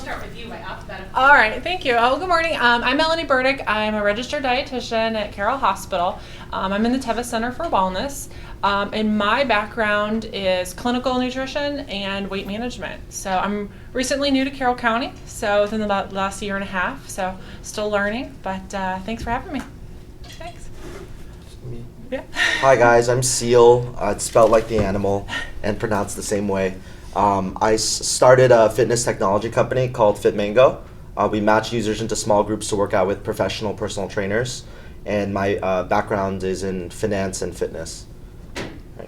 start with you by alphabetical. All right, thank you. Oh, good morning. I'm Melanie Berdyck. I'm a registered dietitian at Carroll Hospital. I'm in the Teva Center for Wellness. And my background is clinical nutrition and weight management. So I'm recently new to Carroll County, so within about the last year and a half. So still learning, but thanks for having me. Thanks. Yeah. Hi guys, I'm Seal. It's spelled like the animal and pronounced the same way. I started a fitness technology company called FitMango. We match users into small groups to work out with professional personal trainers, and my background is in finance and fitness. Right.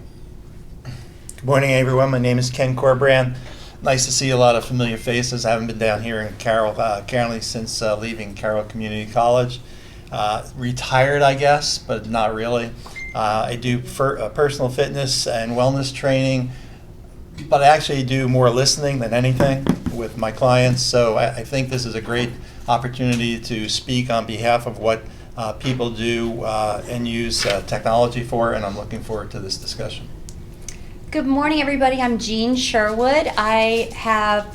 Good morning, everyone. My name is Ken Corbran. Nice to see a lot of familiar faces. I haven't been down here in Carroll County since leaving Carroll Community College. Retired, I guess, but not really. I do personal fitness and wellness training, but I actually do more listening than anything with my clients. So I think this is a great opportunity to speak on behalf of what people do and use technology for, and I'm looking forward to this discussion. Good morning, everybody. I'm Jeanne Sherwood. I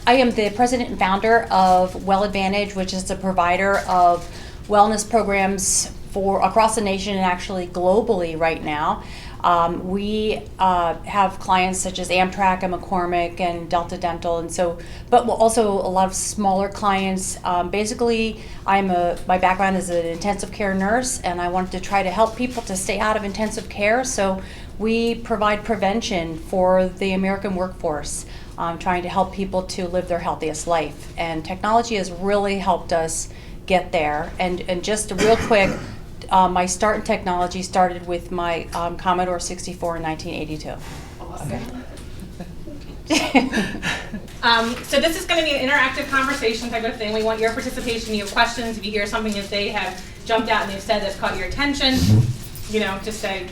am the president and founder of WellAdvantage, which is a provider of wellness programs for across the nation and actually globally right now. We have clients such as Amtrak and McCormick and Delta Dental, and so, but also a lot of smaller clients. Basically, my background is an intensive care nurse, and I wanted to try to help people to stay out of intensive care. So we provide prevention for the American workforce, trying to help people to live their healthiest life. And technology has really helped us get there. And just real quick, my start in technology started with my Commodore 64 in 1982. So this is going to be an interactive conversation type of thing. We want your participation. You have questions. If you hear something that they have jumped out and they've said that's caught your attention, just say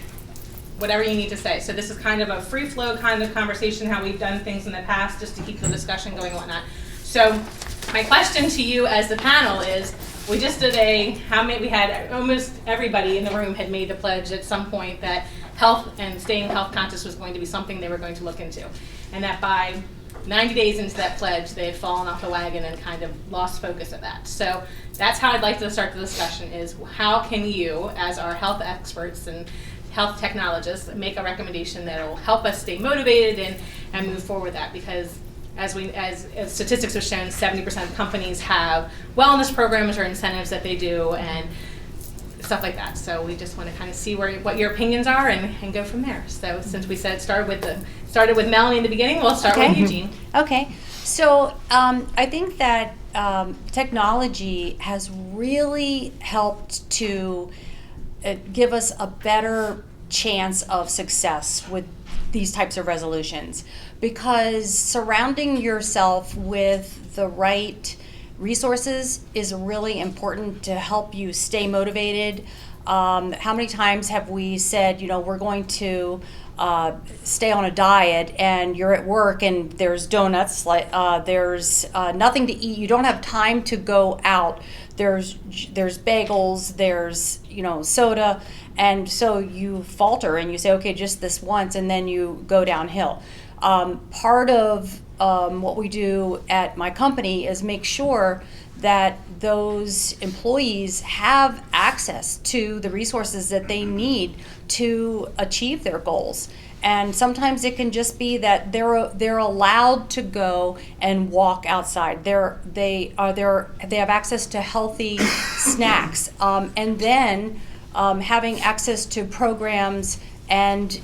whatever you need to say. So this is kind of a free flow kind of conversation, how we've done things in the past, just to keep the discussion going and whatnot. So my question to you as the panel is, we just did we had almost everybody in the room had made the pledge at some point that health and staying health conscious was going to be something they were going to look into. And that by 90 days into that pledge, they had fallen off the wagon and kind of lost focus of that. So that's how I'd like to start the discussion is, how can you, as our health experts and health technologists, make a recommendation that will help us stay motivated and move forward with that? Because as statistics have shown, 70% of companies have wellness programs or incentives that they do and stuff like that. So we just want to kind of see what your opinions are and go from there. So since we said started with Melanie in the beginning, we'll start with you, Jeanne. Okay. So I think that technology has really helped to give us a better chance of success with these types of resolutions, because surrounding yourself with the right resources is really important to help you stay motivated. How many times have we said, we're going to stay on a diet, and you're at work and there's donuts, there's nothing to eat, you don't have time to go out, there's bagels, there's soda, and so you falter and you say, okay, just this once, and then you go downhill. Part of what we do at my company is make sure that those employees have access to the resources that they need to achieve their goals. And sometimes it can just be that they're allowed to go and walk outside. They have access to healthy snacks, and then having access to programs and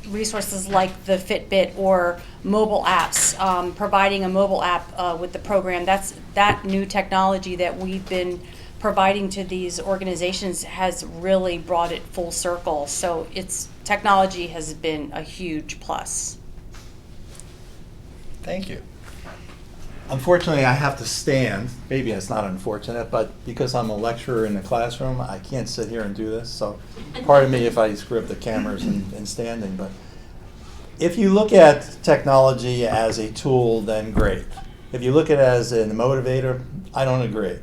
resources like the Fitbit or mobile apps, providing a mobile app with the program. That new technology that we've been providing to these organizations has really brought it full circle. So technology has been a huge plus. Thank you. Unfortunately, I have to stand. Maybe it's not unfortunate, but because I'm a lecturer in the classroom, I can't sit here and do this. So pardon me if I screw up the cameras and standing. But if you look at technology as a tool, then great. If you look at it as a motivator, I don't agree.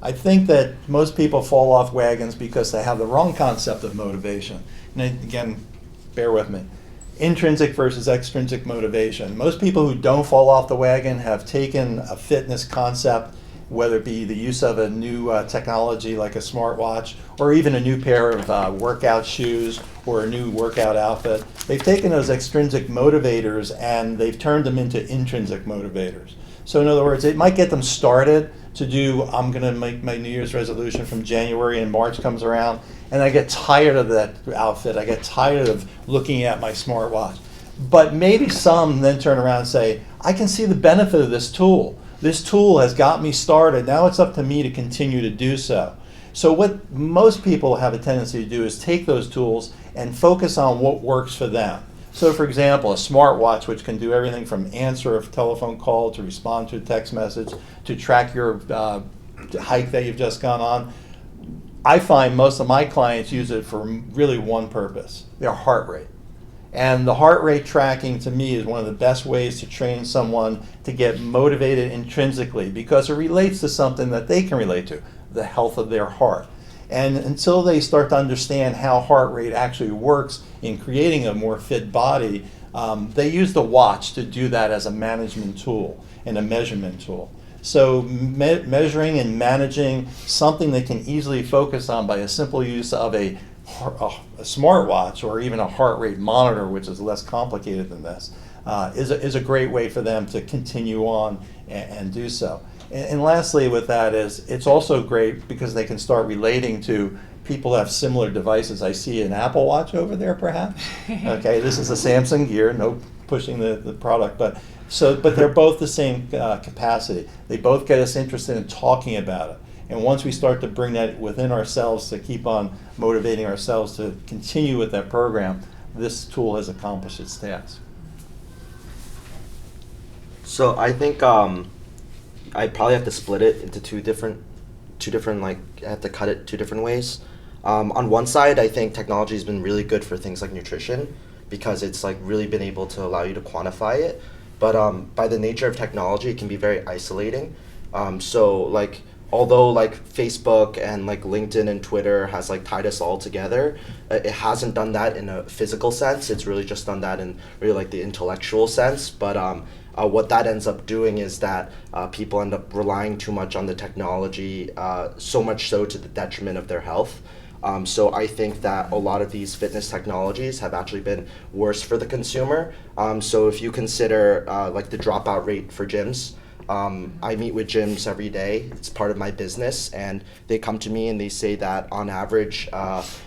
I think that most people fall off wagons because they have the wrong concept of motivation. And again, bear with me. intrinsic versus extrinsic motivation. Most people who don't fall off the wagon have taken a fitness concept, whether it be the use of a new technology like a smartwatch, or even a new pair of workout shoes or a new workout outfit. They've taken those extrinsic motivators and they've turned them into intrinsic motivators. So in other words, it might get them started to do, I'm going to make my New Year's resolution from January, and March comes around, and I get tired of that outfit. I get tired of looking at my smartwatch. But maybe some then turn around and say, I can see the benefit of this tool. This tool has got me started. Now it's up to me to continue to do so. So what most people have a tendency to do is take those tools and focus on what works for them. So for example, a smartwatch, which can do everything from answer a telephone call to respond to a text message to track your hike that you've just gone on. I find most of my clients use it for really one purpose, their heart rate. And the heart rate tracking to me is one of the best ways to train someone to get motivated intrinsically, because it relates to something that they can relate to, the health of their heart. And until they start to understand how heart rate actually works in creating a more fit body, they use the watch to do that as a management tool and a measurement tool. So measuring and managing something they can easily focus on by a simple use of a smartwatch or even a heart rate monitor, which is less complicated than this, is a great way for them to continue on and do so. And lastly with that is, it's also great because they can start relating to people who have similar devices. I see an Apple Watch over there perhaps. Okay, this is a Samsung Gear, no pushing the product, but they're both the same capacity. They both get us interested in talking about it. And once we start to bring that within ourselves to keep on motivating ourselves to continue with that program, this tool has accomplished its task. So I think I probably have to split it into two different like, I have to cut it two different ways. On one side, I think technology has been really good for things like nutrition because it's like really been able to allow you to quantify it. But by the nature of technology, it can be very isolating. So like, although like Facebook and like LinkedIn and Twitter has like tied us all together, it hasn't done that in a physical sense. It's really just done that in really like the intellectual sense. But what that ends up doing is that people end up relying too much on the technology, so much so to the detriment of their health. So I think that a lot of these fitness technologies have actually been worse for the consumer. So if you consider like the dropout rate for gyms, I meet with gyms every day. It's part of my business, and they come to me and they say that on average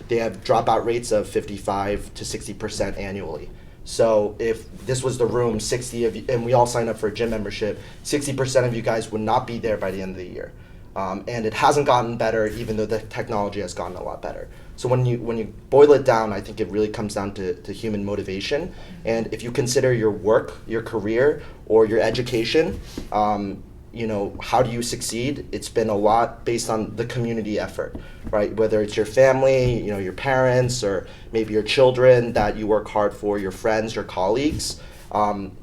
they have dropout rates of 55 to 60% annually. So if this was the room, 60 of you, and we all sign up for a gym membership, 60% of you guys would not be there by the end of the year. And it hasn't gotten better, even though the technology has gotten a lot better. So when you boil it down, I think it really comes down to human motivation. And if you consider your work, your career, or your education, how do you succeed? It's been a lot based on the community effort, right? Whether it's your family, your parents, or maybe your children that you work hard for, your friends, your colleagues.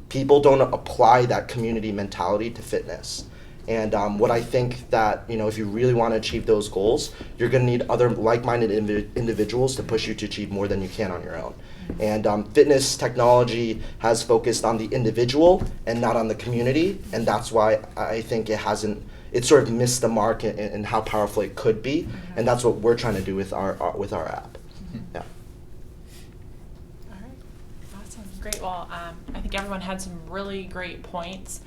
People don't apply that community mentality to fitness. And what I think that, if you really want to achieve those goals, you're going to need other like-minded individuals to push you to achieve more than you can on your own. And fitness technology has focused on the individual and not on the community. And that's why I think it sort of missed the mark in how powerful it could be. And that's what we're trying to do with our app. Yeah. All right, awesome, great. Well, I think everyone had some really great points.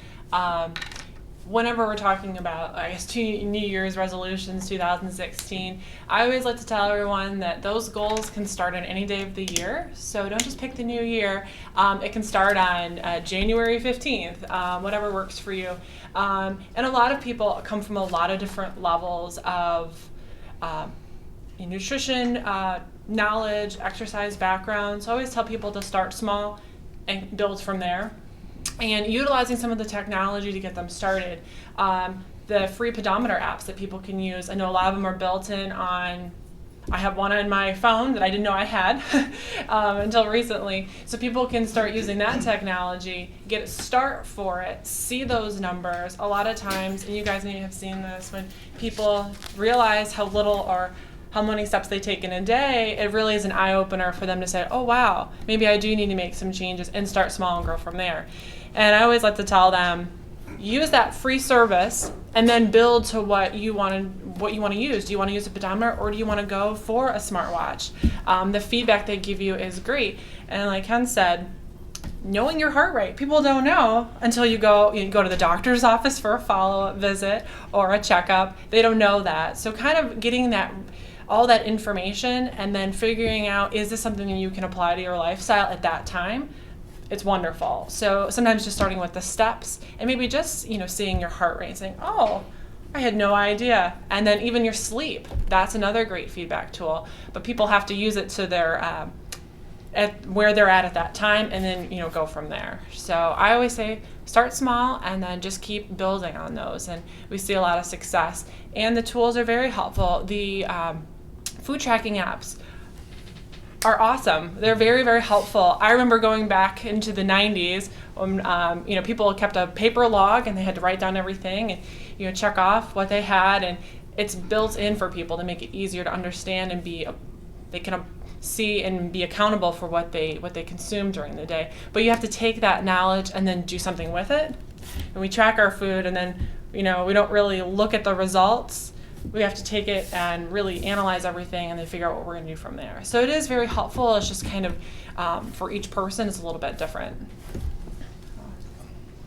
Whenever we're talking about, I guess, New Year's resolutions, 2016, I always like to tell everyone that those goals can start on any day of the year. So don't just pick the new year. It can start on January 15th, whatever works for you. And a lot of people come from a lot of different levels of nutrition, knowledge, exercise background. So I always tell people to start small and build from there. And utilizing some of the technology to get them started. The free pedometer apps that people can use, I know a lot of them are built in on, I have one on my phone that I didn't know I had until recently. So people can start using that technology, get a start for it, see those numbers. A lot of times, and you guys may have seen this, when people realize how little or how many steps they take in a day, it really is an eye-opener for them to say, oh wow, maybe I do need to make some changes, and start small and grow from there. And I always like to tell them, use that free service and then build to what you want to use. Do you want to use a pedometer, or do you want to go for a smartwatch? The feedback they give you is great. And like Ken said, knowing your heart rate. People don't know until you go to the doctor's office for a follow-up visit or a checkup. They don't know that. So kind of getting all that information and then figuring out, is this something that you can apply to your lifestyle at that time? It's wonderful. So sometimes just starting with the steps and maybe just, seeing your heart rate and saying, oh, I had no idea. And then even your sleep, that's another great feedback tool. But people have to use it to their at where they're at that time, and then go from there. So I always say start small and then just keep building on those, and we see a lot of success. And the tools are very helpful. The food tracking apps are awesome. They're very, very helpful. I remember going back into the 90s when people kept a paper log and they had to write down everything and check off what they had, and it's built in for people to make it easier to understand and they can see and be accountable for what they consume during the day. But you have to take that knowledge and then do something with it. And we track our food, and then we don't really look at the results. We have to take it and really analyze everything and then figure out what we're going to do from there. So it is very helpful. It's just kind of for each person it's a little bit different.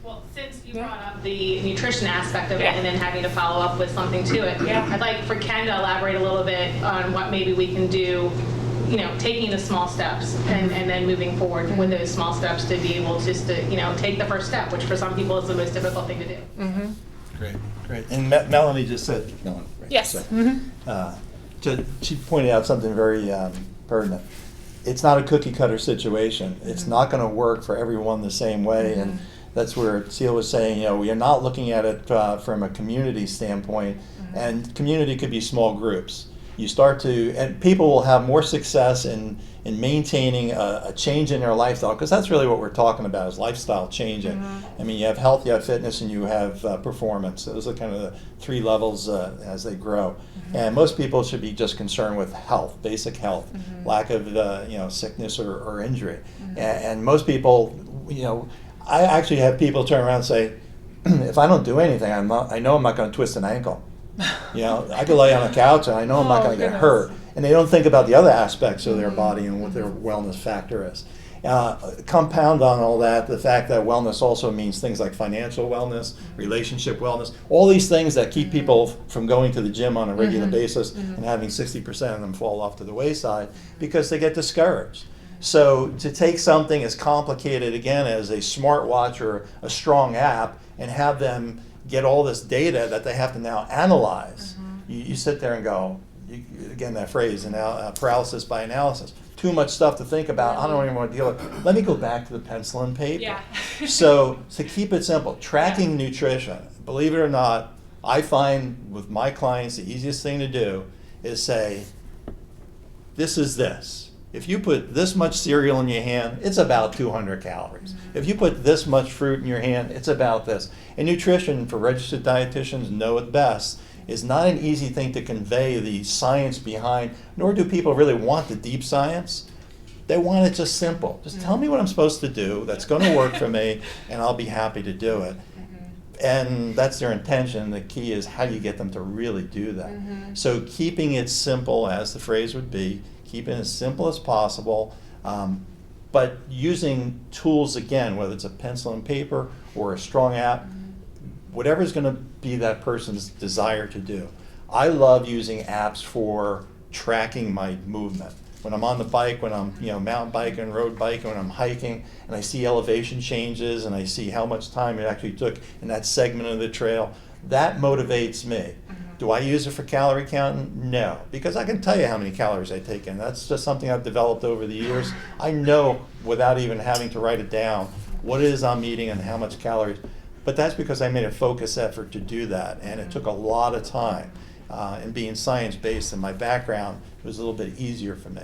Well, since you brought up the nutrition aspect of it Yeah. and then having to follow up with something to it, Yeah. I'd like for Ken to elaborate a little bit on what maybe we can do, taking the small steps and then moving forward with those small steps to be able just to, take the first step, which for some people is the most difficult thing to do. Mm-hmm. Great. And Melanie just said, right? Yes. So, she pointed out something very pertinent. It's not a cookie cutter situation. It's not going to work for everyone the same way. And that's where Seal was saying, we are not looking at it from a community standpoint. And community could be small groups. You start to, and people will have more success in maintaining a change in their lifestyle, because that's really what we're talking about, is lifestyle changing. I mean, you have health, you have fitness, and you have performance. Those are kind of the three levels as they grow. And most people should be just concerned with health, basic health, lack of sickness or injury. And most people, I actually have people turn around and say, if I don't do anything, I know I'm not going to twist an ankle. I could lay on a couch and I know I'm not going to get hurt. And they don't think about the other aspects of their body and what their wellness factor is. Compound on all that, the fact that wellness also means things like financial wellness, relationship wellness, all these things that keep people from going to the gym on a regular basis and having 60% of them fall off to the wayside because they get discouraged. So to take something as complicated, again, as a smartwatch or a strong app and have them get all this data that they have to now analyze, you sit there and go, again, that phrase, paralysis by analysis. Too much stuff to think about. I don't even want to deal with it. Let me go back to the pencil and paper. Yeah. So to keep it simple, tracking nutrition, believe it or not, I find with my clients the easiest thing to do is say, this is this. If you put this much cereal in your hand, it's about 200 calories. If you put this much fruit in your hand, it's about this. And nutrition, for registered dietitians, know it best, is not an easy thing to convey the science behind, nor do people really want the deep science. They want it just simple. Just tell me what I'm supposed to do that's going to work for me, and I'll be happy to do it. And that's their intention. The key is how do you get them to really do that. So keeping it simple, as the phrase would be, keeping it as simple as possible, but using tools, again, whether it's a pencil and paper or a strong app, whatever's going to be that person's desire to do. I love using apps for tracking my movement. When I'm on the bike, when I'm mountain biking, road biking, when I'm hiking, and I see elevation changes and I see how much time it actually took in that segment of the trail, that motivates me. Do I use it for calorie counting? No, because I can tell you how many calories I take in. That's just something I've developed over the years. I know without even having to write it down what it is I'm eating and how much calories. But that's because I made a focused effort to do that, and it took a lot of time. And being science-based in my background, it was a little bit easier for me.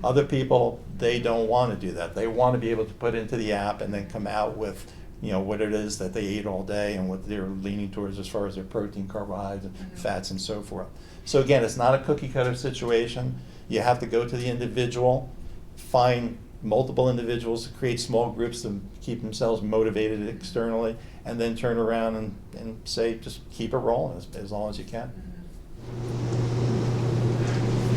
Other people, they don't want to do that. They want to be able to put into the app and then come out with what it is that they ate all day and what they're leaning towards as far as their protein, carbohydrates, fats, and so forth. So again, it's not a cookie cutter situation. You have to go to the individual, find multiple individuals to create small groups to keep themselves motivated externally, and then turn around and say, just keep it rolling as long as you can.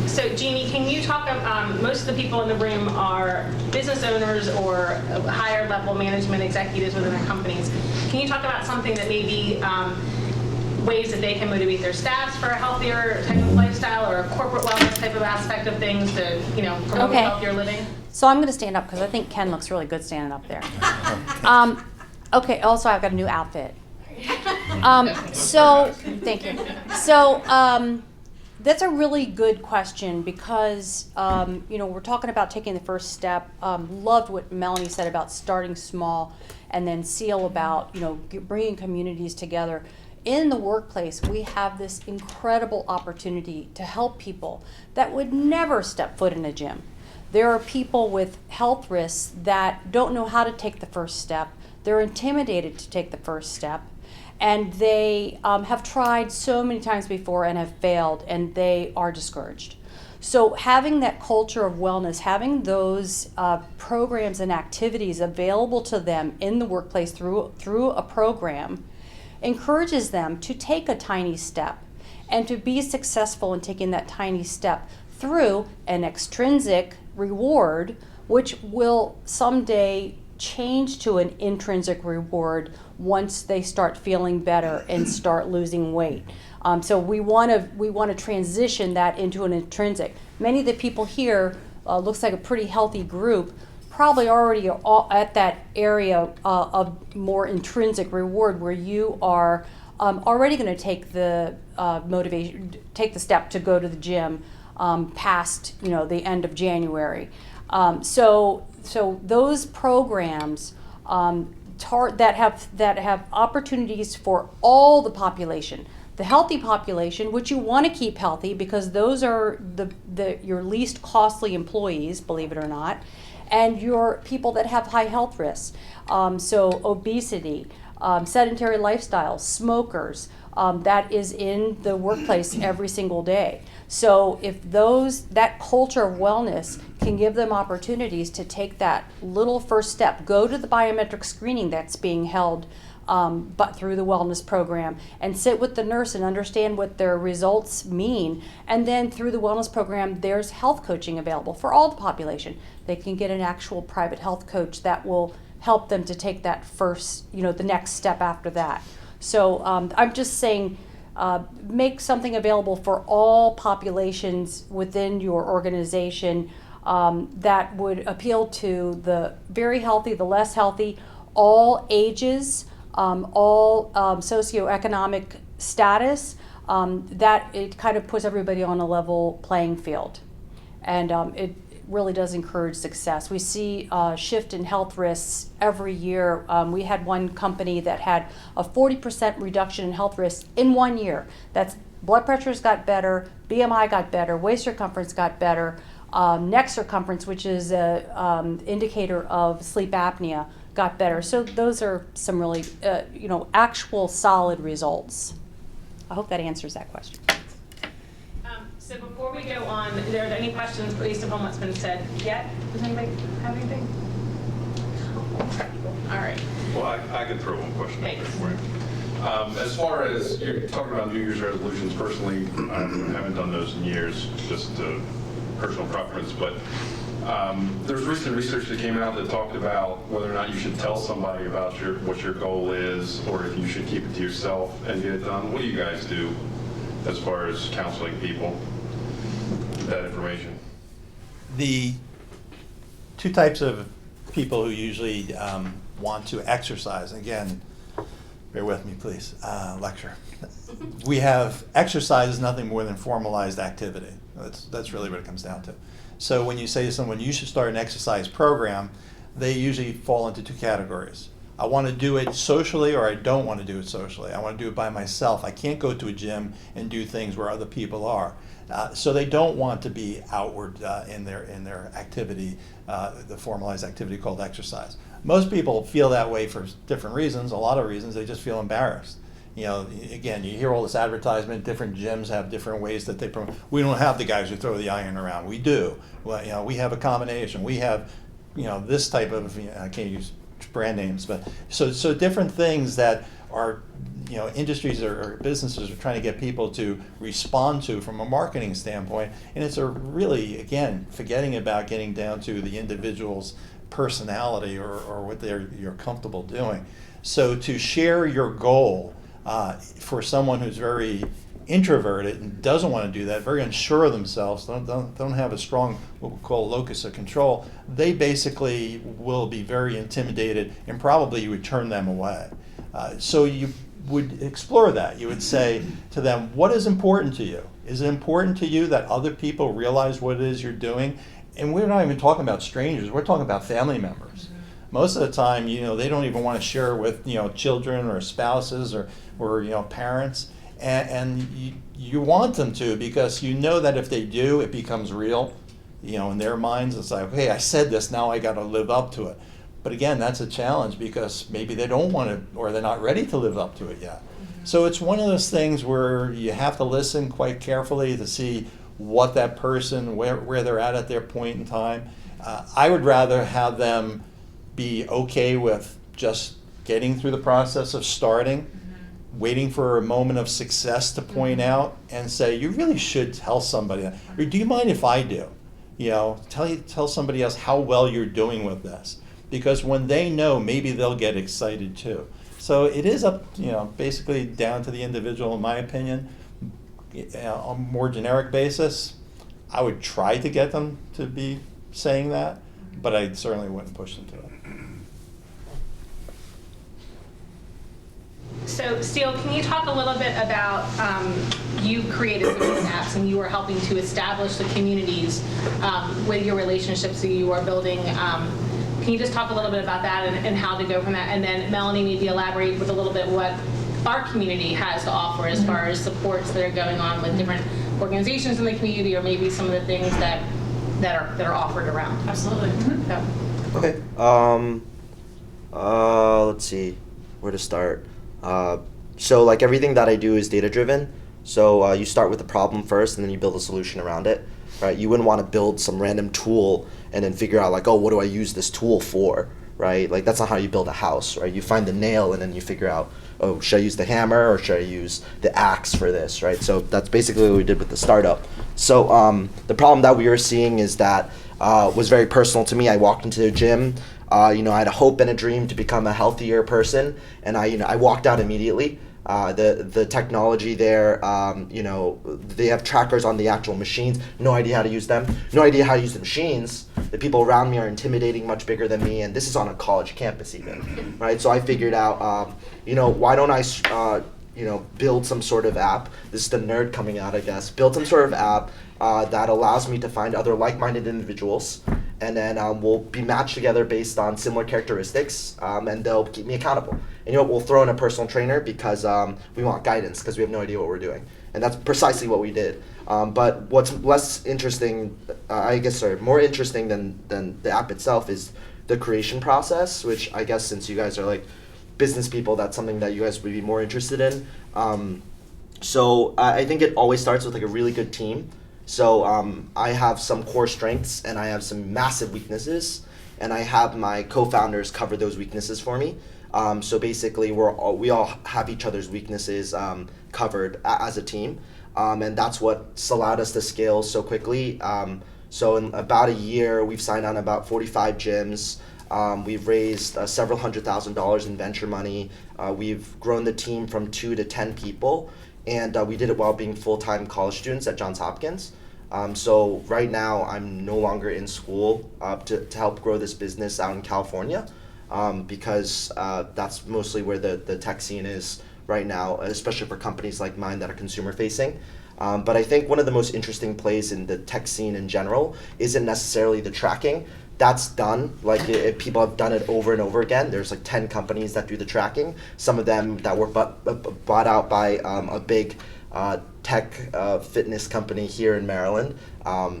So Jeanne, can you talk about, most of the people in the room are business owners or higher level management executives within their companies. Can you talk about something that maybe ways that they can motivate their staffs for a healthier type of lifestyle or a corporate wellness type of aspect of things to, promote Okay. healthiher living? So I'm going to stand up because I think Ken looks really good standing up there. Okay, also I've got a new outfit. So, thank you. So, that's a really good question because, we're talking about taking the first step. Loved what Melanie said about starting small, and then Seal about, bringing communities together. In the workplace, we have this incredible opportunity to help people that would never step foot in a gym. There are people with health risks that don't know how to take the first step. They're intimidated to take the first step. And they have tried so many times before and have failed, and they are discouraged. So having that culture of wellness, having those programs and activities available to them in the workplace through a program encourages them to take a tiny step and to be successful in taking that tiny step through an extrinsic reward, which will someday change to an intrinsic reward once they start feeling better and start losing weight. So we want to transition that into an intrinsic. Many of the people here looks like a pretty healthy group, probably already at that area of more intrinsic reward where you are already going to take the motivation, take the step to go to the gym past the end of January. So those programs that have opportunities for all the population, the healthy population, which you want to keep healthy because those are your least costly employees, believe it or not, and your people that have high health risks. So obesity, sedentary lifestyle, smokers, that is in the workplace every single day. So if that culture of wellness can give them opportunities to take that little first step, go to the biometric screening that's being held but through the wellness program, and sit with the nurse and understand what their results mean. And then through the wellness program, there's health coaching available for all the population. They can get an actual private health coach that will help them to take that first, the next step after that. So I'm just saying, make something available for all populations within your organization that would appeal to the very healthy, the less healthy, all ages, all socioeconomic status, that it kind of puts everybody on a level playing field. And it really does encourage success. We see a shift in health risks every year. We had one company that had a 40% reduction in health risks in 1 year. That's blood pressures got better, BMI got better, waist circumference got better, neck circumference, which is an indicator of sleep apnea, got better. So those are some really, actual solid results. I hope that answers that question. So before we go on, are there any questions based upon what's been said yet? Does anybody have anything? All right. Well, I could throw one question out there Thanks. for you. As far as you're talking about New Year's resolutions, personally, I haven't done those in years, just personal preference, but there's recent research that came out that talked about whether or not you should tell somebody about what your goal is, or if you should keep it to yourself and get it done. What do you guys do as far as counseling people with that information? The two types of people who usually want to exercise, again, bear with me please, lecture. We have exercise is nothing more than formalized activity. That's really what it comes down to. So when you say to someone, you should start an exercise program, they usually fall into two categories. I want to do it socially, or I don't want to do it socially. I want to do it by myself. I can't go to a gym and do things where other people are. So they don't want to be outward in their activity, the formalized activity called exercise. Most people feel that way for different reasons, a lot of reasons. They just feel embarrassed. You know, again, you hear all this advertisement, different gyms have different ways that they promote. We don't have the guys who throw the iron around. We do. Well, you know, we have a combination. We have, you know, this type of, you know, I can't use brand names, but so different things that are, you know, industries or businesses are trying to get people to respond to from a marketing standpoint. And it's a really, again, forgetting about getting down to the individual's personality or what you're comfortable doing. So to share your goal for someone who's very introverted and doesn't want to do that, very unsure of themselves, don't have a strong, what we call locus of control, they basically will be very intimidated and probably you would turn them away. So you would explore that. You would say to them, what is important to you? Is it important to you that other people realize what it is you're doing? And we're not even talking about strangers, we're talking about family members. Most of the time, you know, they don't even want to share with, you know, children or spouses or you know, parents. And you want them to, because you know that if they do, it becomes real. You know, in their minds, it's like, okay, I said this, now I got to live up to it. But again, that's a challenge because maybe they don't want to, or they're not ready to live up to it yet. So it's one of those things where you have to listen quite carefully to see what that person, where they're at their point in time. I would rather have them be okay with just getting through the process of starting, waiting for a moment of success to point out and say, you really should tell somebody that. Or do you mind if I do? You know, tell somebody else how well you're doing with this. Because when they know, maybe they'll get excited too. So it is up, you know, basically down to the individual, in my opinion. On a more generic basis, I would try to get them to be saying that, but I certainly wouldn't push them to it. So, Steele, can you talk a little bit about, you created some of these apps and you were helping to establish the communities with your relationships that you are building. Can you just talk a little bit about that and how to go from that? And then Melanie, maybe elaborate with a little bit what our community has to offer as far as supports that are going on with different organizations in the community, or maybe some of the things that are offered around. Absolutely. So. Okay. Let's see where to start. So like everything that I do is data driven. So you start with the problem first and then you build a solution around it, right? You wouldn't want to build some random tool and then figure out like, oh, what do I use this tool for, right? Like that's not how you build a house, right? You find the nail and then you figure out, oh, should I use the hammer or should I use the axe for this, right? So that's basically what we did with the startup. So the problem that we were seeing is that was very personal to me. I walked into the gym. I had a hope and a dream to become a healthier person, and I walked out immediately. The technology there, they have trackers on the actual machines. No idea how to use them. No idea how to use the machines. The people around me are intimidating, much bigger than me, and this is on a college campus even, right? So I figured out, why don't I, build some sort of app. This is the nerd coming out, I guess. Build some sort of app that allows me to find other like-minded individuals, and then we'll be matched together based on similar characteristics, and they'll keep me accountable. And we'll throw in a personal trainer because we want guidance because we have no idea what we're doing. And that's precisely what we did. But what's less interesting, more interesting than the app itself is the creation process, which I guess since you guys are like business people, that's something that you guys would be more interested in. So I think it always starts with like a really good team. So I have some core strengths and I have some massive weaknesses, and I have my co-founders cover those weaknesses for me. So basically we all have each other's weaknesses covered as a team, and that's what's allowed us to scale so quickly. So in about a year, we've signed on about 45 gyms. We've raised several $100,000 in venture money. We've grown the team from 2 to 10 people, and we did it while being full-time college students at Johns Hopkins. So right now, I'm no longer in school to help grow this business out in California, because that's mostly where the tech scene is right now, especially for companies like mine that are consumer-facing. But I think one of the most interesting plays in the tech scene in general isn't necessarily the tracking. That's done. People have done it over and over again. There's like 10 companies that do the tracking. Some of them that were bought out by a big tech fitness company here in Maryland,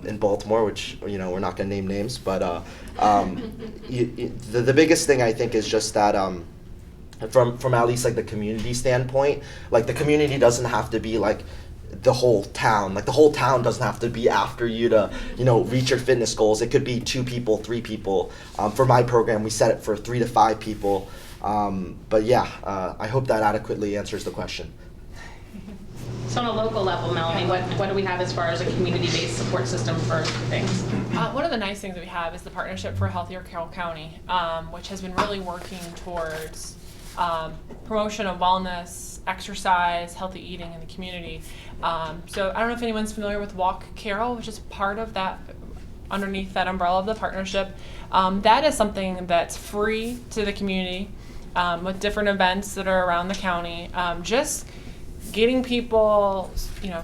in Baltimore, which, you know, we're not going to name names, but the biggest thing I think is just that from at least like the community standpoint, like the community doesn't have to be like the whole town. Like the whole town doesn't have to be after you to, you know, reach your fitness goals. It could be 2 people, 3 people. For my program, we set it for 3 to 5 people. But yeah, I hope that adequately answers the question. So on a local level, Melanie, what do we have as far as a community-based support system for things? One of the nice things that we have is the Partnership for a Healthier Carroll County, which has been really working towards promotion of wellness, exercise, healthy eating in the community. So I don't know if anyone's familiar with Walk Carroll, which is part of that, underneath that umbrella of the partnership. That is something that's free to the community, with different events that are around the county. Just getting people, you know,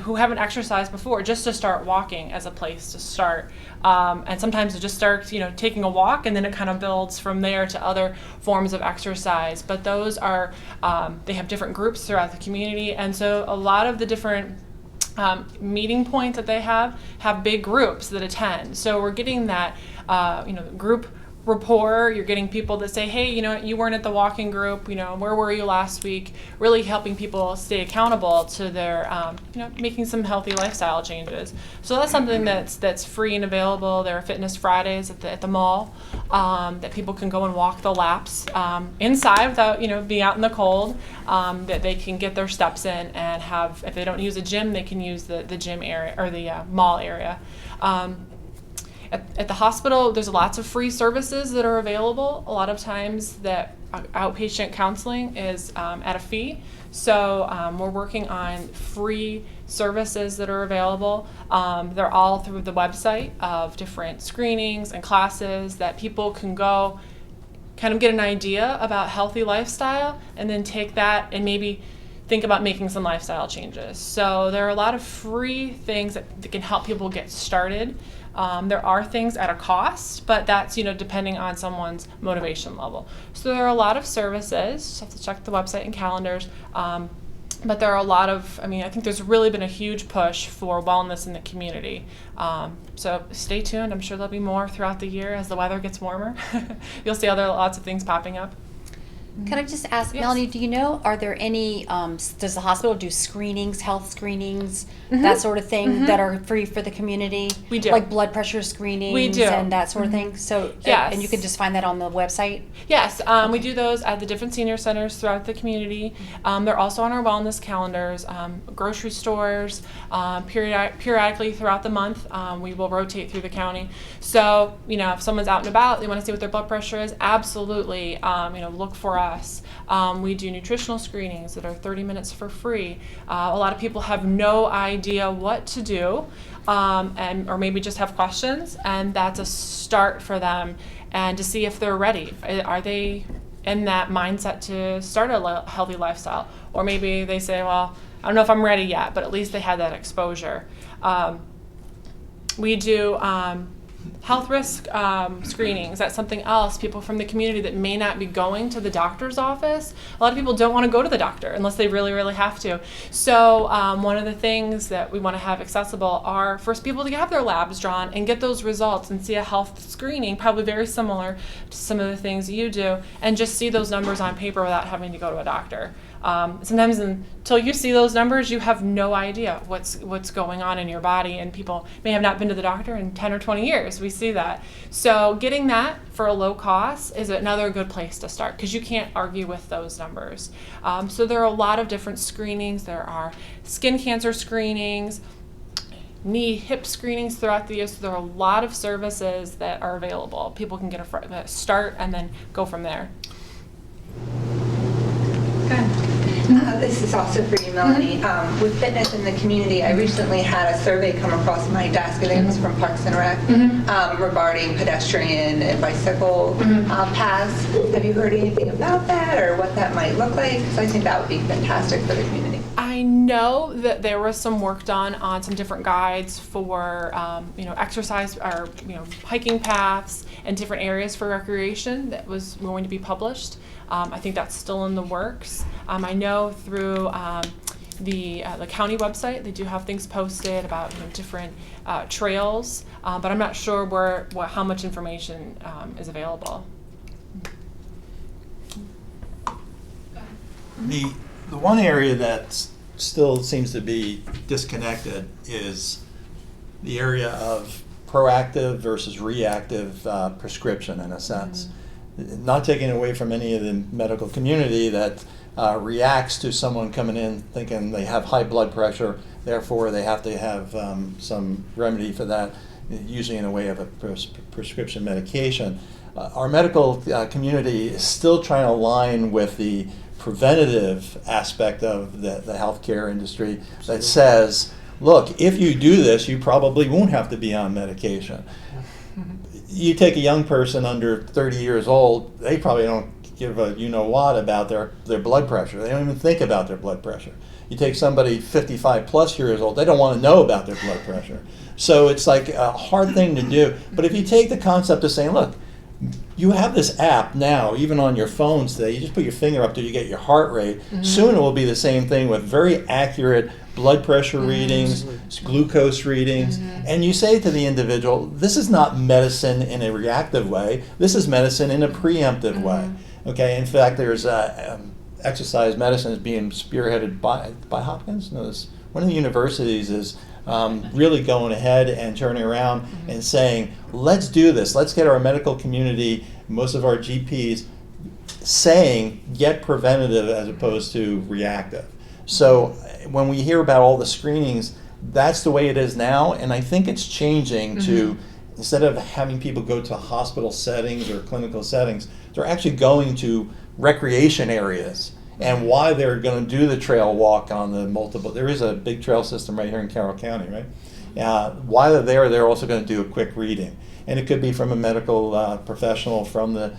who haven't exercised before, just to start walking as a place to start. And sometimes it just starts, you know, taking a walk, and then it kind of builds from there to other forms of exercise. But those are, they have different groups throughout the community. And so a lot of the different meeting points that they have big groups that attend. So we're getting that, you know, group rapport. You're getting people that say, hey, you know, you weren't at the walking group, you know, where were you last week? Really helping people stay accountable to their, you know, making some healthy lifestyle changes. So that's something that's free and available. There are fitness Fridays at the mall, that people can go and walk the laps inside without, you know, being out in the cold, that they can get their steps in and have, if they don't use a gym, they can use the gym area or the mall area. At the hospital, there's lots of free services that are available. A lot of times that outpatient counseling is at a fee. So we're working on free services that are available. They're all through the website of different screenings and classes that people can go kind of get an idea about healthy lifestyle, and then take that and maybe think about making some lifestyle changes. So there are a lot of free things that can help people get started. There are things at a cost, but that's, you know, depending on someone's motivation level. So there are a lot of services. Just have to check the website and calendars. But there are a lot of, I mean, I think there's really been a huge push for wellness in the community. So stay tuned. I'm sure there'll be more throughout the year as the weather gets warmer. You'll see lots of things popping up. Can I just ask, Yes. Melanie, do you know, are there any, does the hospital do screenings, health screenings, that sort of thing, that are free for the community? We do. Like blood pressure screenings? We do. And that sort of thing? So, Yes. and you can just find that on the website? Yes, we do those at the different senior centers throughout the community. They're also on our wellness calendars, grocery stores, periodically throughout the month. We will rotate through the county. So, you know, if someone's out and about, they want to see what their blood pressure is, absolutely, you know, look for us. We do nutritional screenings that are 30 minutes for free. A lot of people have no idea what to do, or maybe just have questions, and that's a start for them, and to see if they're ready. Are they in that mindset to start a healthy lifestyle? Or maybe they say, well, I don't know if I'm ready yet, but at least they had that exposure. We do health risk screenings. That's something else. People from the community that may not be going to the doctor's office. A lot of people don't want to go to the doctor unless they really, really have to. So one of the things that we want to have accessible are for people to have their labs drawn and get those results and see a health screening, probably very similar to some of the things you do, and just see those numbers on paper without having to go to a doctor. Sometimes until you see those numbers, you have no idea what's going on in your body, and people may have not been to the doctor in 10 or 20 years. We see that. So getting that for a low cost is another good place to start, because you can't argue with those numbers. So there are a lot of different screenings. There are skin cancer screenings, knee, hip screenings throughout the year. So there are a lot of services that are available. People can get a start and then go from there. This is also for you, Melanie. With fitness in the community, I recently had a survey come across my desk. I think it was from Parks and Rec, regarding pedestrian and bicycle paths. Have you heard anything about that, or what that might look like? Because I think that would be fantastic for the community. I know that there was some work done on some different guides for, you know, exercise or, you know, hiking paths and different areas for recreation that was going to be published. I think that's still in the works. I know through the county website, they do have things posted about different trails, but I'm not sure how much information is available. The one area that still seems to be disconnected is the area of proactive versus reactive prescription, in a sense. Not taking away from any of the medical community that reacts to someone coming in thinking they have high blood pressure, therefore they have to have some remedy for that, usually in a way of a prescription medication. Our medical community is still trying to align with the preventative aspect of the healthcare industry that says, look, if you do this, you probably won't have to be on medication. You take a young person under 30 years old, they probably don't give a you-know-what about their blood pressure. They don't even think about their blood pressure. You take somebody 55 plus years old, they don't want to know about their blood pressure. So it's like a hard thing to do. But if you take the concept of saying, look, you have this app now, even on your phones today, you just put your finger up there, you get your heart rate. Soon it will be the same thing with very accurate blood pressure readings, glucose readings, and you say to the individual, this is not medicine in a reactive way, this is medicine in a preemptive way. Okay, in fact, there's exercise medicine is being spearheaded by Hopkins. No, one of the universities is really going ahead and turning around and saying, let's do this. Let's get our medical community, most of our GPs, saying get preventative as opposed to reactive. So when we hear about all the screenings, that's the way it is now, and I think it's changing to, instead of having people go to hospital settings or clinical settings, they're actually going to recreation areas. And why they're going to do the trail walk on the multiple, there is a big trail system right here in Carroll County, right? While they're also going to do a quick reading. And it could be from a medical professional from the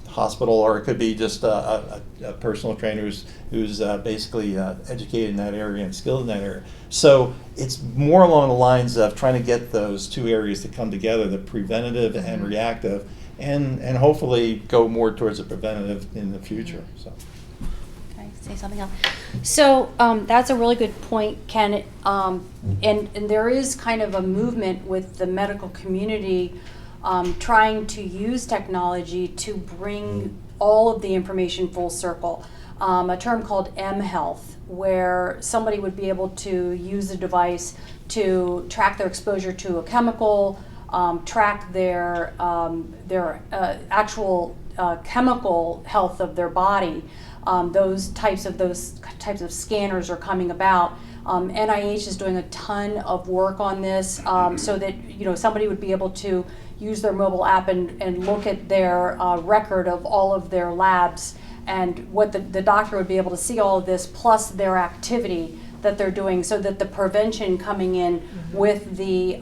hospital, or it could be just a personal trainer who's basically educated in that area and skilled in that area. So it's more along the lines of trying to get those two areas to come together, the preventative and reactive, and hopefully go more towards the preventative in the future. So. Can I say something else? So that's a really good point, Ken. And there is kind of a movement with the medical community trying to use technology to bring all of the information full circle. A term called mHealth, where somebody would be able to use a device to track their exposure to a chemical, track their actual chemical health of their body. Those types of scanners are coming about. NIH is doing a ton of work on this, so that somebody would be able to use their mobile app and look at their record of all of their labs, and what the doctor would be able to see all of this plus their activity that they're doing, so that the prevention coming in with the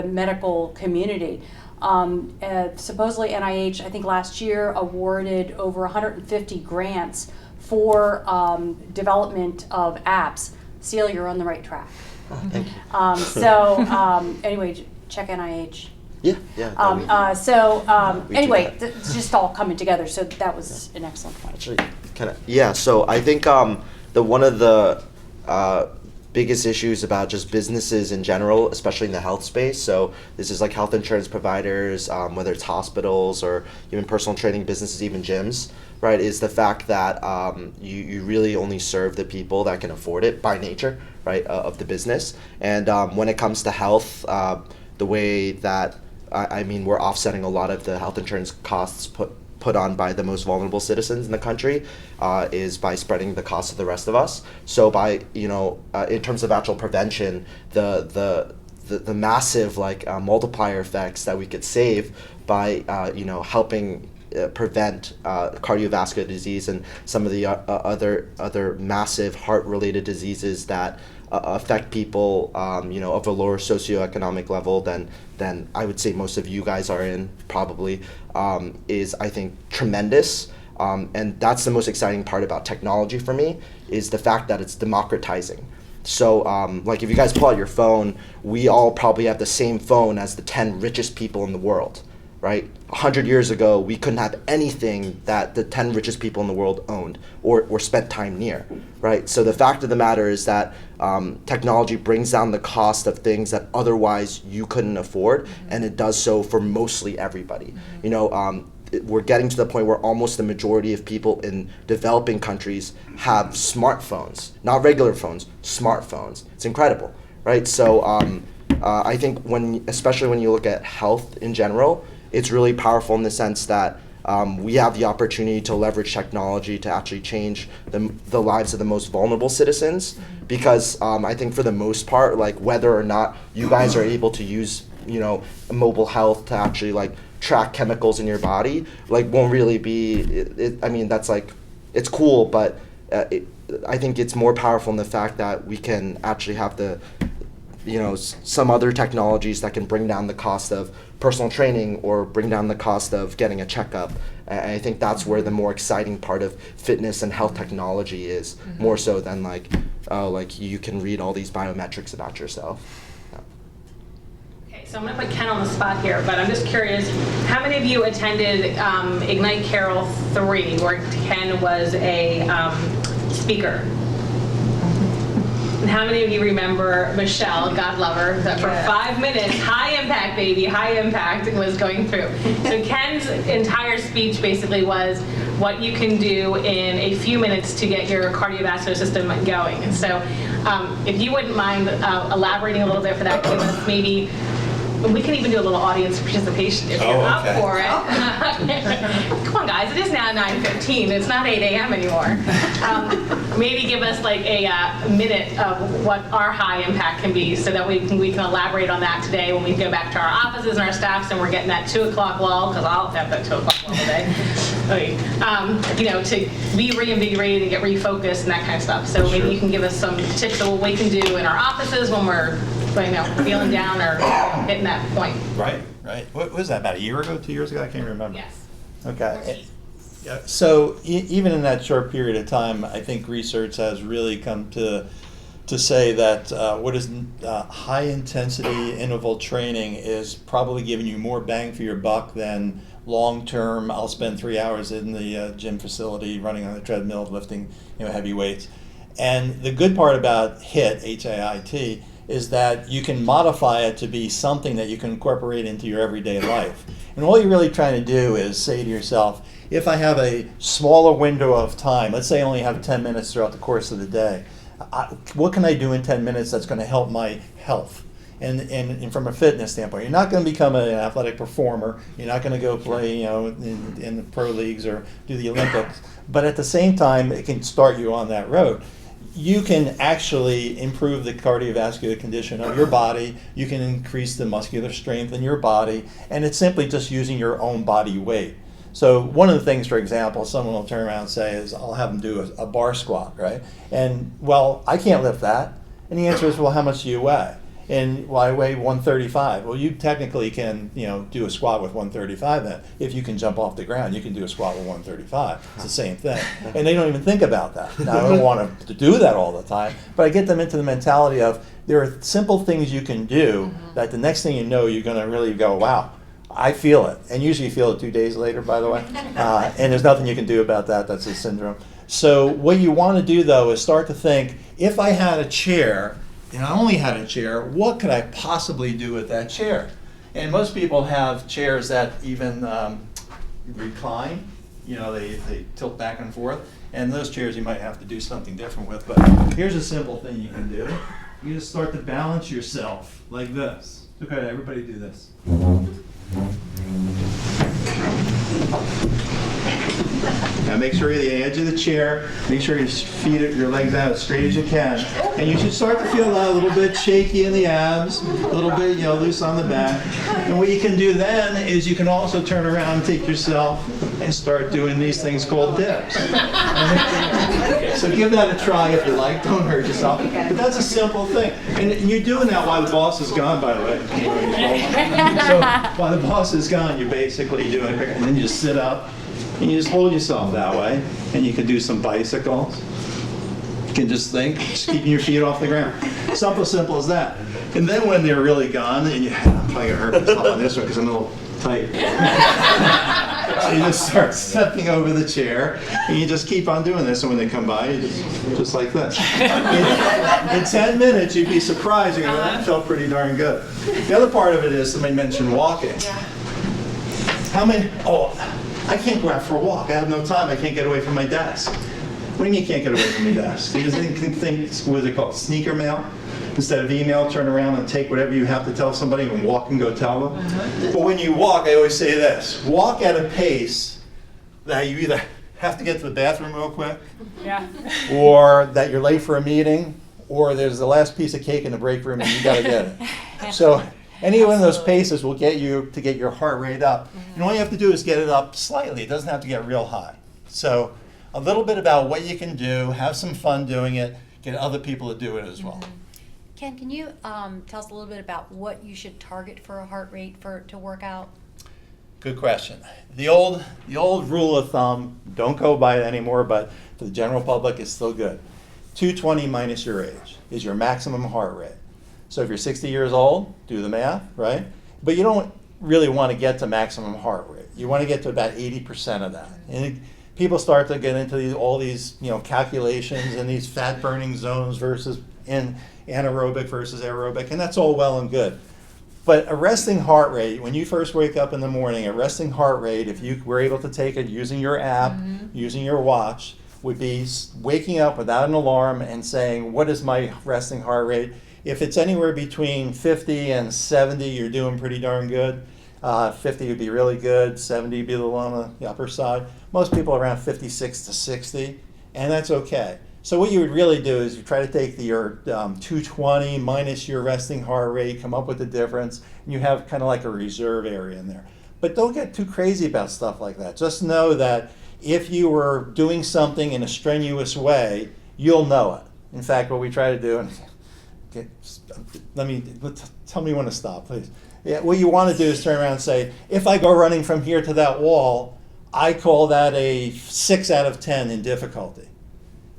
medical community. Supposedly NIH, I think last year, awarded over 150 grants for development of apps. Celia, you're on the right track. Thank you. Anyway, check NIH. Yeah. Anyway, it's just all coming together. So that was an excellent point. Actually, So I think one of the biggest issues about just businesses in general, especially in the health space. So this is like health insurance providers, whether it's hospitals or even personal training businesses, even gyms, right, is the fact that you really only serve the people that can afford it by nature, right, of the business. And when it comes to health, the way that, we're offsetting a lot of the health insurance costs put on by the most vulnerable citizens in the country is by spreading the cost of the rest of us. So by, in terms of actual prevention, the massive multiplier effects that we could save by, helping prevent cardiovascular disease and some of the other massive heart-related diseases that affect people, of a lower socioeconomic level than I would say most of you guys are in, probably, is, I think, tremendous. And that's the most exciting part about technology for me, is the fact that it's democratizing. So, if you guys pull out your phone, we all probably have the same phone as the 10 richest people in the world, right? 100 years ago, we couldn't have anything that the 10 richest people in the world owned or spent time near, right? So the fact of the matter is that technology brings down the cost of things that otherwise you couldn't afford, and it does so for mostly everybody. You know, we're getting to the point where almost the majority of people in developing countries have smartphones, not regular phones, smartphones. It's incredible, right? So I think especially when you look at health in general, it's really powerful in the sense that we have the opportunity to leverage technology to actually change the lives of the most vulnerable citizens, because I think for the most part, like whether or not you guys are able to use, you know, mobile health to actually like track chemicals in your body, like won't really be, I mean, that's like, it's cool, but I think it's more powerful in the fact that we can actually have some other technologies that can bring down the cost of personal training or bring down the cost of getting a checkup. And I think that's where the more exciting part of fitness and health technology is, more so than like you can read all these biometrics about yourself. So I'm going to put Ken on the spot here, but I'm just curious, how many of you attended Ignite Carroll 3, where Ken was a speaker? And how many of you remember Michelle, God love her, that for 5 minutes, high impact baby, high impact, was going through. So Ken's entire speech basically was what you can do in a few minutes to get your cardiovascular system going. And so if you wouldn't mind elaborating a little bit for that, give us maybe, we can even do a little audience participation if you're up for it. Come on, guys, it is now 9:15. It's not 8 a.m. anymore. Maybe give us like a minute of what our high impact can be, so that we can elaborate on that today when we go back to our offices and our staffs and we're getting that 2 o'clock lull, because I'll have that 2 o'clock lull today. To be reinvigorated and get refocused and that kind of stuff. So maybe you can give us some tips of what we can do in our offices when we're feeling down or hitting that point. Right. What was that, about a year ago, 2 years ago? I can't remember. Yes. Okay. Yeah, so even in that short period of time, I think research has really come to say that what is high intensity interval training is probably giving you more bang for your buck than long term. I'll spend 3 hours in the gym facility running on a treadmill, lifting heavy weights. And the good part about HIIT, H-I-I-T, is that you can modify it to be something that you can incorporate into your everyday life. And all you're really trying to do is say to yourself, if I have a smaller window of time, let's say I only have 10 minutes throughout the course of the day, what can I do in 10 minutes that's going to help my health? And from a fitness standpoint, you're not going to become an athletic performer. You're not going to go play, in the pro leagues or do the Olympics. But at the same time, it can start you on that road. You can actually improve the cardiovascular condition of your body. You can increase the muscular strength in your body, and it's simply just using your own body weight. So one of the things, for example, someone will turn around and say is, I'll have them do a bar squat, right? And, well, I can't lift that. And the answer is, well, how much do you weigh? And, well, I weigh 135. Well, you technically can, do a squat with 135 then. If you can jump off the ground, you can do a squat with 135. It's the same thing. And they don't even think about that. Now, I don't want to do that all the time, but I get them into the mentality of there are simple things you can do that the next thing you know, you're going to really go, wow, I feel it. And usually you feel it 2 days later, by the way. And there's nothing you can do about that. That's a syndrome. So what you want to do, though, is start to think, if I had a chair, and I only had a chair, what could I possibly do with that chair? And most people have chairs that even recline, they tilt back and forth. And those chairs you might have to do something different with. But here's a simple thing you can do. You just start to balance yourself like this. Okay, everybody do this. Now make sure you're at the edge of the chair. Make sure your feet, your legs out as straight as you can. And you should start to feel a little bit shaky in the abs, a little bit loose on the back. And what you can do then is you can also turn around and take yourself and start doing these things called dips. So give that a try if you like. Don't hurt yourself. But that's a simple thing. And you're doing that while the boss is gone, by the way. So while the boss is gone, you're basically doing it. And then you just sit up. And you just hold yourself that way, and you can do some bicycles. You can just think, just keeping your feet off the ground. Simple as that. And then when they're really gone, and I'm probably gonna hurt myself on this one because I'm a little tight. So you just start stepping over the chair, and you just keep on doing this. And when they come by, you just like this. In 10 minutes, you'd be surprised. You go, that felt pretty darn good. The other part of it is, somebody mentioned walking. How many? Oh, I can't go out for a walk. I have no time. I can't get away from my desk. What do you mean you can't get away from your desk? Do you think, what is it called, sneaker mail? Instead of email, turn around and take whatever you have to tell somebody and walk and go tell them. But when you walk, I always say this, walk at a pace that you either have to get to the bathroom real quick, or that you're late for a meeting, or there's the last piece of cake in the break room and you gotta get it. So any one of those paces will get you to get your heart rate up. And all you have to do is get it up slightly. It doesn't have to get real high. So a little bit about what you can do, have some fun doing it, get other people to do it as well. Ken, can you tell us a little bit about what you should target for a heart rate to work out? Good question. The old rule of thumb, don't go by it anymore, but for the general public, it's still good. 220 minus your age is your maximum heart rate. So if you're 60 years old, do the math, right? But you don't really want to get to maximum heart rate. You want to get to about 80% of that. And people start to get into all these calculations and these fat burning zones versus anaerobic versus aerobic, and that's all well and good. But a resting heart rate, when you first wake up in the morning, a resting heart rate, if you were able to take it using your app, using your watch, would be waking up without an alarm and saying, what is my resting heart rate? If it's anywhere between 50 and 70, you're doing pretty darn good. 50 would be really good, 70 would be a little on the upper side. Most people are around 56 to 60, and that's okay. So what you would really do is you try to take your 220 minus your resting heart rate, come up with the difference, and you have kind of like a reserve area in there. But don't get too crazy about stuff like that. Just know that if you were doing something in a strenuous way, you'll know it. In fact, what we try to do, and tell me when to stop, please. Yeah, what you want to do is turn around and say, if I go running from here to that wall, I call that a 6 out of 10 in difficulty.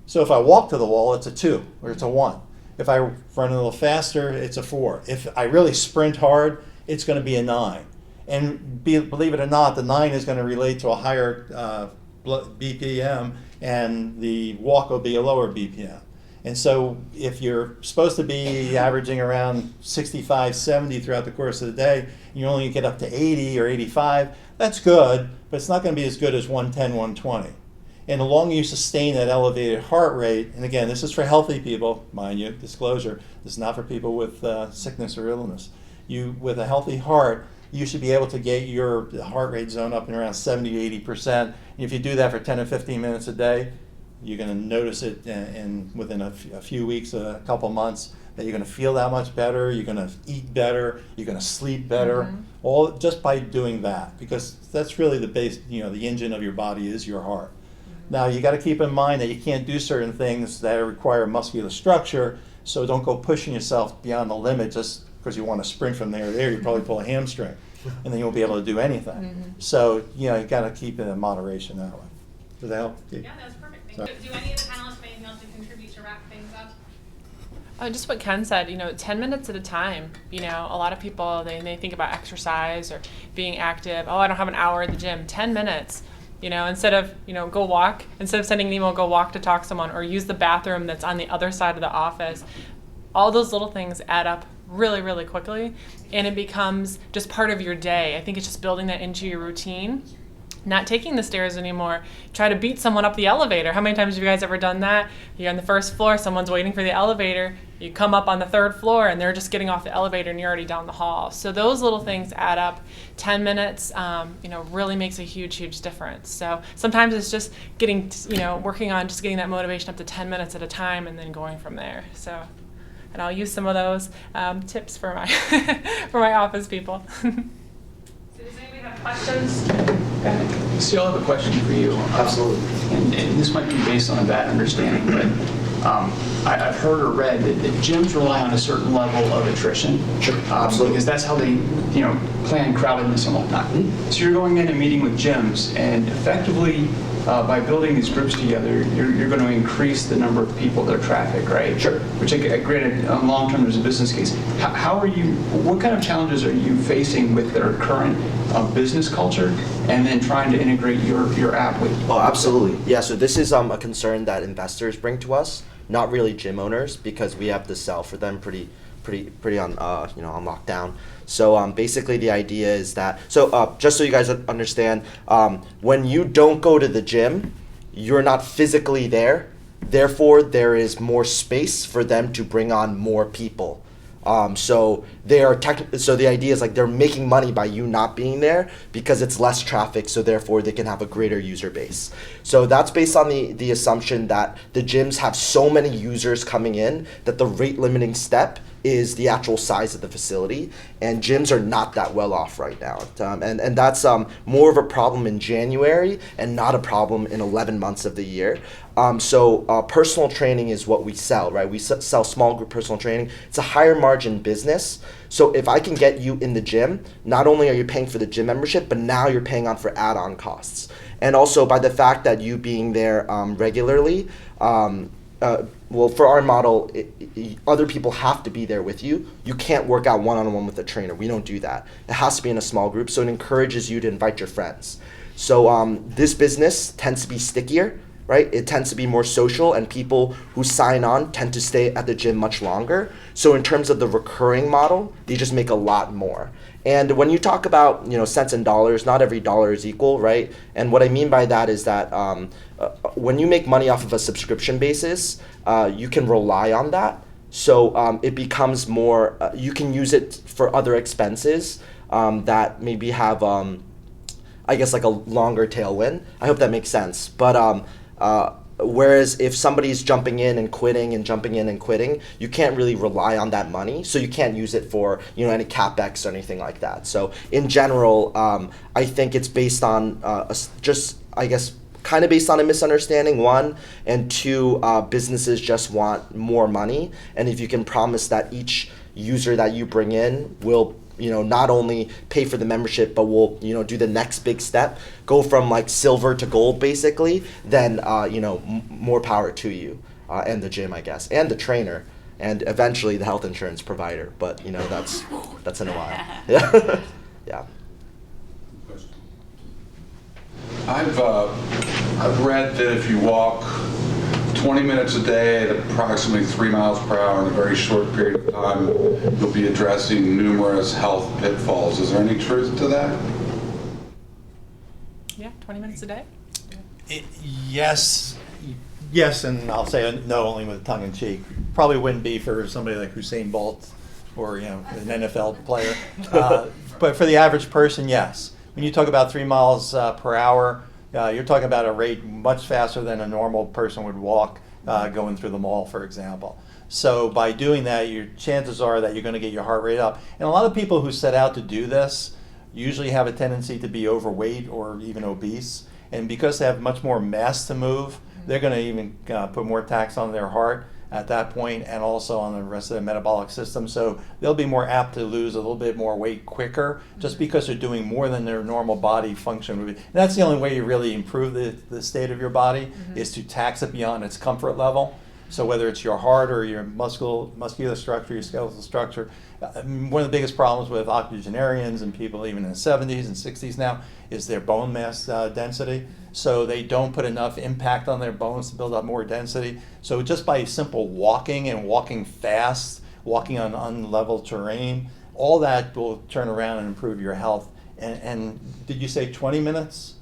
So if I walk to the wall, it's a 2 or it's a 1. If I run a little faster, it's a 4. If I really sprint hard, it's going to be a 9. And believe it or not, the 9 is going to relate to a higher BPM, and the walk will be a lower BPM. And so if you're supposed to be averaging around 65, 70 throughout the course of the day, and you only get up to 80 or 85, that's good, but it's not going to be as good as 110, 120. And the longer you sustain that elevated heart rate, and again, this is for healthy people, mind you, disclosure, this is not for people with sickness or illness. With a healthy heart, you should be able to get your heart rate zone up in around 70 to 80%. And if you do that for 10 or 15 minutes a day, you're going to notice it within a few weeks, a couple months, that you're going to feel that much better, you're going to eat better, you're going to sleep better, all just by doing that, because that's really the base, the engine of your body is your heart. Now, you got to keep in mind that you can't do certain things that require muscular structure, so don't go pushing yourself beyond the limit just because you want to sprint from there to there. You probably pull a hamstring, and then you won't be able to do anything. So, you got to keep it in moderation that way. Does that help? Yeah, that's perfect. Thank you. Do any of the panelists have anything else to contribute to wrap things up? Just what Ken said, 10 minutes at a time. A lot of people, they think about exercise or being active. Oh, I don't have an hour at the gym. 10 minutes. Instead of, go walk, instead of sending an email, go walk to talk to someone, or use the bathroom that's on the other side of the office. All those little things add up really, really quickly, and it becomes just part of your day. I think it's just building that into your routine. Not taking the stairs anymore. Try to beat someone up the elevator. How many times have you guys ever done that? You're on the first floor, someone's waiting for the elevator. You come up on the third floor and they're just getting off the elevator and you're already down the hall. So those little things add up. 10 minutes, really makes a huge, huge difference. So sometimes it's just getting, working on just getting that motivation up to 10 minutes at a time and then going from there. So, and I'll use some of those tips for my for my office people. So does anybody have questions? So I have a question for you. Absolutely. And this might be based on a bad understanding, but I've heard or read that gyms rely on a certain level of attrition. Sure. Absolutely. Because that's how they, plan crowdedness and whatnot. So you're going in and meeting with gyms, and effectively by building these groups together, you're going to increase the number of people that are traffic, right? Sure. Which, granted, long term, there's a business case. What kind of challenges are you facing with their current business culture, and then trying to integrate your app with? Oh, absolutely. Yeah, so this is a concern that investors bring to us, not really gym owners, because we have to sell for them pretty on on lockdown. So basically the idea is that, just so you guys understand, when you don't go to the gym, you're not physically there. Therefore, there is more space for them to bring on more people. So the idea is like they're making money by you not being there because it's less traffic, so therefore they can have a greater user base. So that's based on the assumption that the gyms have so many users coming in that the rate limiting step is the actual size of the facility, and gyms are not that well off right now. And that's more of a problem in January and not a problem in 11 months of the year. So personal training is what we sell, right? We sell small group personal training. It's a higher margin business. So if I can get you in the gym, not only are you paying for the gym membership, but now you're paying on for add-on costs. And also by the fact that you being there regularly, well, for our model, other people have to be there with you. You can't work out one-on-one with a trainer. We don't do that. It has to be in a small group, so it encourages you to invite your friends. So this business tends to be stickier, right? It tends to be more social, and people who sign on tend to stay at the gym much longer. So in terms of the recurring model, they just make a lot more. And when you talk about cents and dollars, not every dollar is equal, right? And what I mean by that is that when you make money off of a subscription basis, you can rely on that. So it becomes more, you can use it for other expenses that maybe have, I guess, like a longer tailwind. I hope that makes sense. But whereas if somebody's jumping in and quitting and jumping in and quitting, you can't really rely on that money. So you can't use it for any CapEx or anything like that. So in general, I think it's based on kind of based on a misunderstanding, one, and two, businesses just want more money. And if you can promise that each user that you bring in will not only pay for the membership, but will do the next big step, go from like silver to gold basically, then more power to you and the gym, I guess, and the trainer, and eventually the health insurance provider. But that's in a while. Yeah. Yeah. I've read that if you walk 20 minutes a day at approximately 3 miles per hour in a very short period of time, you'll be addressing numerous health pitfalls. Is there any truth to that? Yeah, 20 minutes a day. Yes, and I'll say no only with tongue in cheek. Probably wouldn't be for somebody like Usain Bolt or an NFL player, but for the average person, yes. When you talk about 3 miles per hour, you're talking about a rate much faster than a normal person would walk going through the mall, for example. So by doing that, your chances are that you're going to get your heart rate up. And a lot of people who set out to do this usually have a tendency to be overweight or even obese. And because they have much more mass to move, they're going to even put more tax on their heart at that point, and also on the rest of the metabolic system. So they'll be more apt to lose a little bit more weight quicker, just because they're doing more than their normal body function would be. And that's the only way you really improve the state of your body, is to tax it beyond its comfort level. So whether it's your heart or your muscular structure, your skeletal structure, one of the biggest problems with octogenarians and people even in the 70s and 60s now is their bone mass density. So they don't put enough impact on their bones to build up more density. So just by simple walking and walking fast, walking on unlevel terrain, all that will turn around and improve your health. And did you say 20 minutes?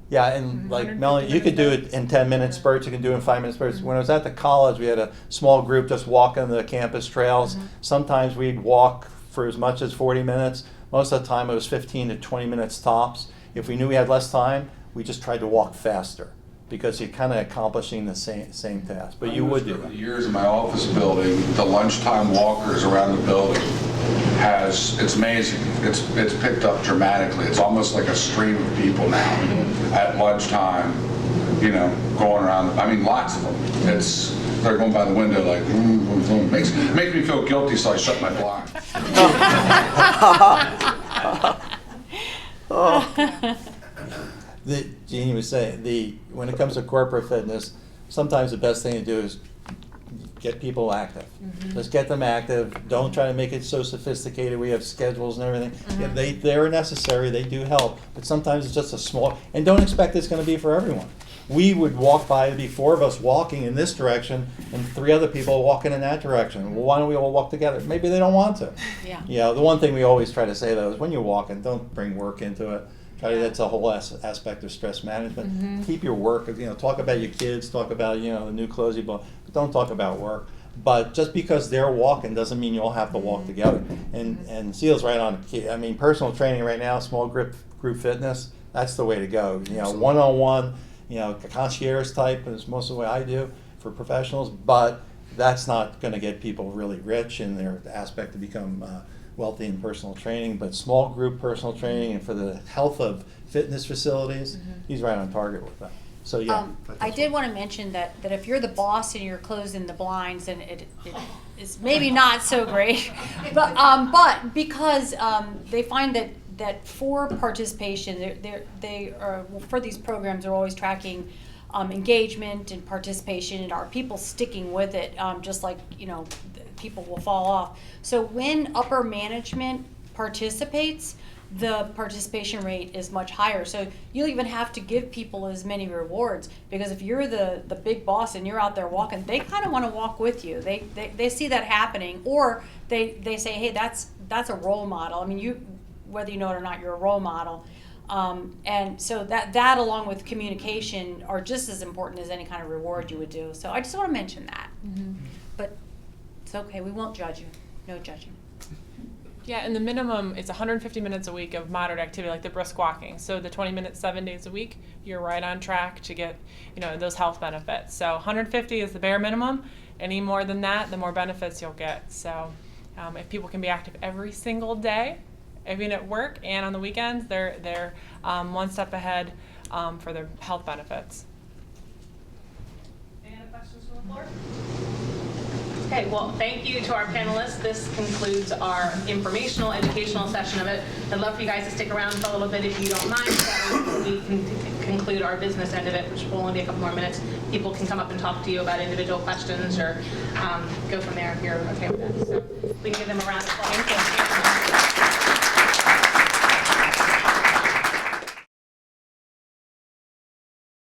Yeah, and like Melanie, you could do it in 10-minute spurts, you can do it in 5-minute spurts. When I was at the college, we had a small group just walking the campus trails. Sometimes we'd walk for as much as 40 minutes. Most of the time it was 15 to 20 minutes tops. If we knew we had less time, we just tried to walk faster, because you're kind of accomplishing the same task. But you would do For it. the years in my office building, the lunchtime walkers around the building it's amazing. It's picked up dramatically. It's almost like a stream of people now at lunchtime, going around. I mean, lots of them. They're going by the window like, makes me feel guilty, so I shut my blind. Jeanne was saying, when it comes to corporate fitness, sometimes the best thing to do is get people active. Just get them active. Don't try to make it so sophisticated. We have schedules and everything. Yeah, they're necessary. They do help. But sometimes it's just a small, and don't expect it's going to be for everyone. We would walk by, it'd be 4 of us walking in this direction and 3 other people walking in that direction. Well, why don't we all walk together? Maybe they don't want to. Yeah. You know, the one thing we always try to say though is when you're walking, don't bring work into it. That's a whole aspect of stress management. Keep your work, talk about your kids, talk about, the new clothes you bought, but don't talk about work. But just because they're walking doesn't mean you all have to walk together. And Ceil's right on the key. I mean, personal training right now, small group fitness, that's the way to go. One-on-one, concierge type is most of what I do for professionals, but that's not going to get people really rich in their aspect to become wealthy in personal training. But small group personal training and for the health of fitness facilities, he's right on target with that. So yeah. I did want to mention that if you're the boss and you're closing the blinds, then it is maybe not so great, but because they find that for participation, they are for these programs, they're always tracking engagement and participation, and are people sticking with it, just like people will fall off. So when upper management participates, the participation rate is much higher. So you'll even have to give people as many rewards, because if you're the big boss and you're out there walking, they kind of want to walk with you. They see that happening, or they say, hey, that's a role model. I mean, whether you know it or not, you're a role model. And so that along with communication are just as important as any kind of reward you would do. So I just want to mention that. But it's okay, we won't judge you. No judging. Yeah, and the minimum is 150 minutes a week of moderate activity, like the brisk walking. So the 20 minutes 7 days a week, you're right on track to get, those health benefits. So 150 is the bare minimum. Any more than that, the more benefits you'll get. So if people can be active every single day, even at work and on the weekends, they're one step ahead for their health benefits. Any other questions from the floor? Okay, well, thank you to our panelists. This concludes our informational, educational session of it. I'd love for you guys to stick around for a little bit if you don't mind. That way we can conclude our business end of it, which will only be a couple more minutes. People can come up and talk to you about individual questions or go from there if you're okay with that. So we can give them a round of applause. Thank you.